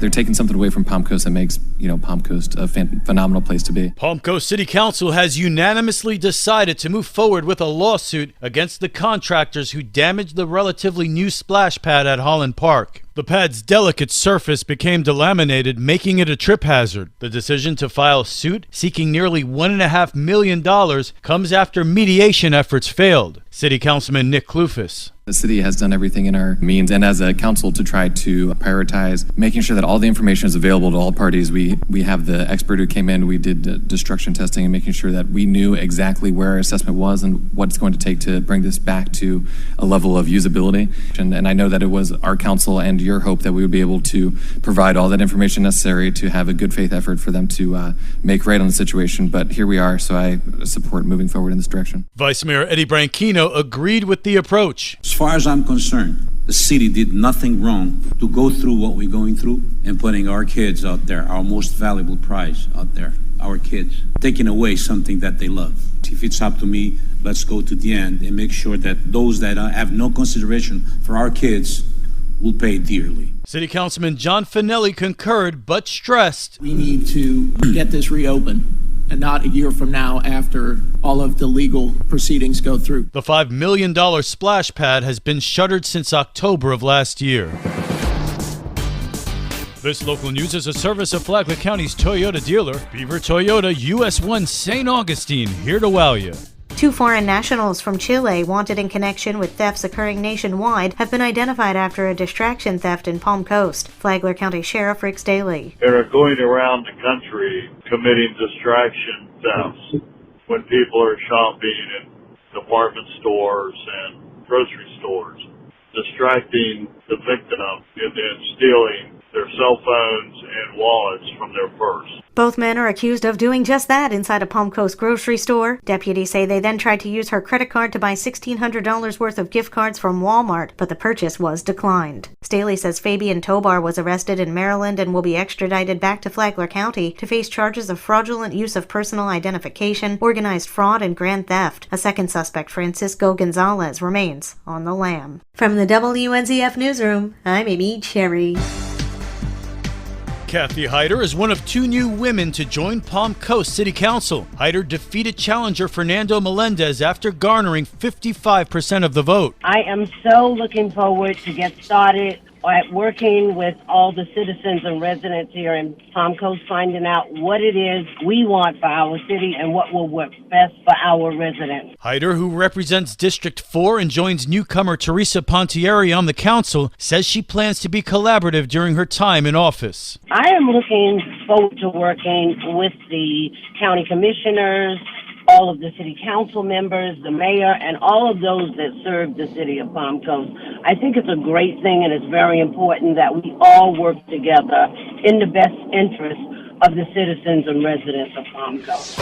They're taking something away from Palm Coast that makes, Palm Coast a phenomenal place to be. Palm Coast City Council has unanimously decided to move forward with a lawsuit against the contractors who damaged the relatively new splash pad at Holland Park. The pad's delicate surface became delaminated, making it a trip hazard. The decision to file suit seeking nearly $1.5 million comes after mediation efforts failed. City Councilman Nick Kloufis. The city has done everything in our means and as a council to try to prioritize making sure that all the information is available to all parties. We have the expert who came in, we did destruction testing and making sure that we knew exactly where our assessment was and what it's going to take to bring this back to a level of usability. And I know that it was our council and your hope that we would be able to provide all that information necessary to have a good faith effort for them to make right on the situation. But here we are, so I support moving forward in this direction. Vice Mayor Eddie Branchino agreed with the approach. As far as I'm concerned, the city did nothing wrong to go through what we're going through and putting our kids out there, our most valuable prize out there, our kids, taking away something that they love. If it's up to me, let's go to the end and make sure that those that have no consideration for our kids will pay dearly. City Councilman John Finelli concurred but stressed we need to get this reopened and not a year from now after all of the legal proceedings go through. The $5 million splash pad has been shuttered since October of last year. This local news is a service of Flagler County's Toyota dealer, Beaver Toyota, US 1 St. Augustine, here to wow you. 2 foreign nationals from Chile wanted in connection with thefts occurring nationwide have been identified after a distraction theft in Palm Coast. Flagler County Sheriff Rick Staley. They're going around the country committing distraction thefts when people are shopping in department stores and grocery stores, distracting the victim and then stealing their cell phones and wallets from their purse. Both men are accused of doing just that inside a Palm Coast grocery store. Deputies say they then tried to use her credit card to buy $1,600 worth of gift cards from Walmart, but the purchase was declined. Staley says Fabian Tobar was arrested in Maryland and will be extradited back to Flagler County to face charges of fraudulent use of personal identification, organized fraud, and grand theft. A second suspect, Francisco Gonzalez, remains on the lam. From the WNZF Newsroom, I'm Amy Cherry. Kathy Hyder is one of 2 new women to join Palm Coast City Council. Hyder defeated challenger Fernando Melendez after garnering 55% of the vote. I am so looking forward to get started at working with all the citizens and residents here in Palm Coast, finding out what it is we want for our city and what will work best for our residents. Hyder, who represents District 4 and joins newcomer Teresa Pontieri on the council, says she plans to be collaborative during her time in office. I am looking forward to working with the county commissioners, all of the city council members, the mayor, and all of those that serve the city of Palm Coast. I think it's a great thing, and it's very important that we all work together in the best interest of the citizens and residents of Palm Coast.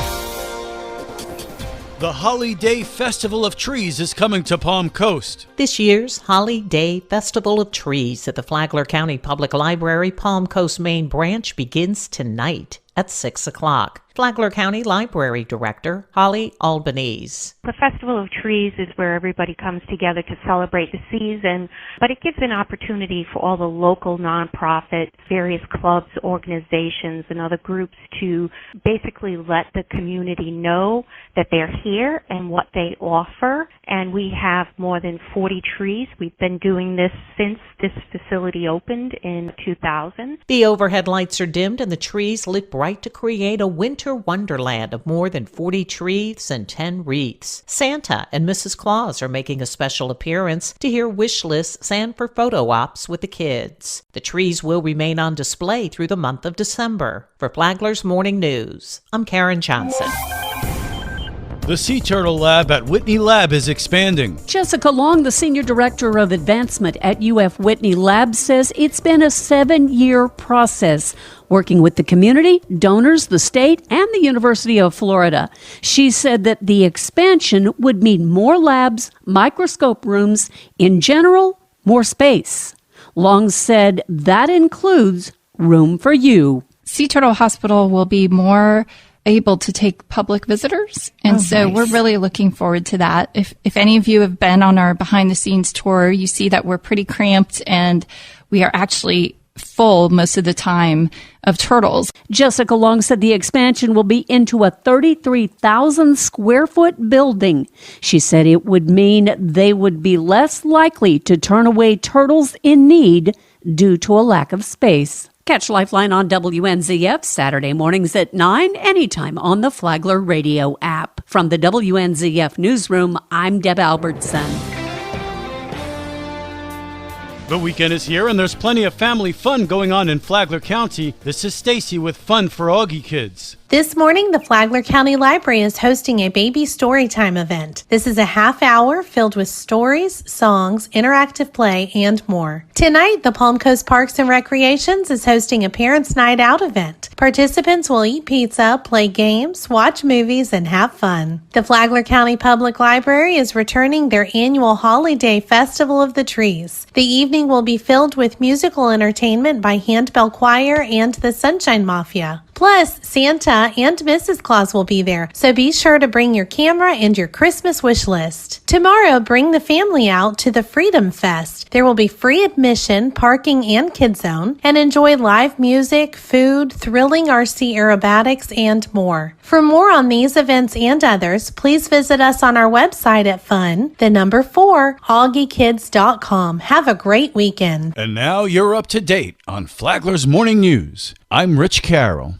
The Holly Day Festival of Trees is coming to Palm Coast. This year's Holly Day Festival of Trees at the Flagler County Public Library Palm Coast Main Branch begins tonight at 6 o'clock. Flagler County Library Director Holly Albanese. The Festival of Trees is where everybody comes together to celebrate the season, but it gives an opportunity for all the local nonprofits, various clubs, organizations, and other groups to basically let the community know that they're here and what they offer. And we have more than 40 trees. We've been doing this since this facility opened in 2000. The overhead lights are dimmed and the trees lit bright to create a winter wonderland of more than 40 trees and 10 wreaths. Santa and Mrs. Claus are making a special appearance to hear wish lists and for photo ops with the kids. The trees will remain on display through the month of December. For Flagler's Morning News, I'm Karen Johnson. The Sea Turtle Lab at Whitney Lab is expanding. Jessica Long, the Senior Director of Advancement at UF Whitney Lab, says it's been a 7-year process, working with the community, donors, the state, and the University of Florida. She said that the expansion would mean more labs, microscope rooms, in general, more space. Long said that includes room for you. Sea Turtle Hospital will be more able to take public visitors. And so we're really looking forward to that. If any of you have been on our behind the scenes tour, you see that we're pretty cramped and we are actually full most of the time of turtles. Jessica Long said the expansion will be into a 33,000 square foot building. She said it would mean they would be less likely to turn away turtles in need due to a lack of space. Catch Lifeline on WNZF Saturday mornings at 9, anytime on the Flagler radio app. From the WNZF newsroom, I'm Deb Albertson. The weekend is here and there's plenty of family fun going on in Flagler County. This is Stacy with Fun for Augie Kids. This morning, the Flagler County Library is hosting a baby storytime event. This is a half hour filled with stories, songs, interactive play, and more. Tonight, the Palm Coast Parks and Recreations is hosting a Parents' Night Out event. Participants will eat pizza, play games, watch movies, and have fun. The Flagler County Public Library is returning their annual Holiday Festival of the Trees. The evening will be filled with musical entertainment by Handbell Choir and the Sunshine Mafia. Plus, Santa and Mrs. Claus will be there, so be sure to bring your camera and your Christmas wish list. Tomorrow, bring the family out to the Freedom Fest. There will be free admission, parking, and kids zone, and enjoy live music, food, thrilling RC aerobatics, and more. For more on these events and others, please visit us on our website at fun4augiekids.com. Have a great weekend. And now you're up to date on Flagler's Morning News. I'm Rich Carroll.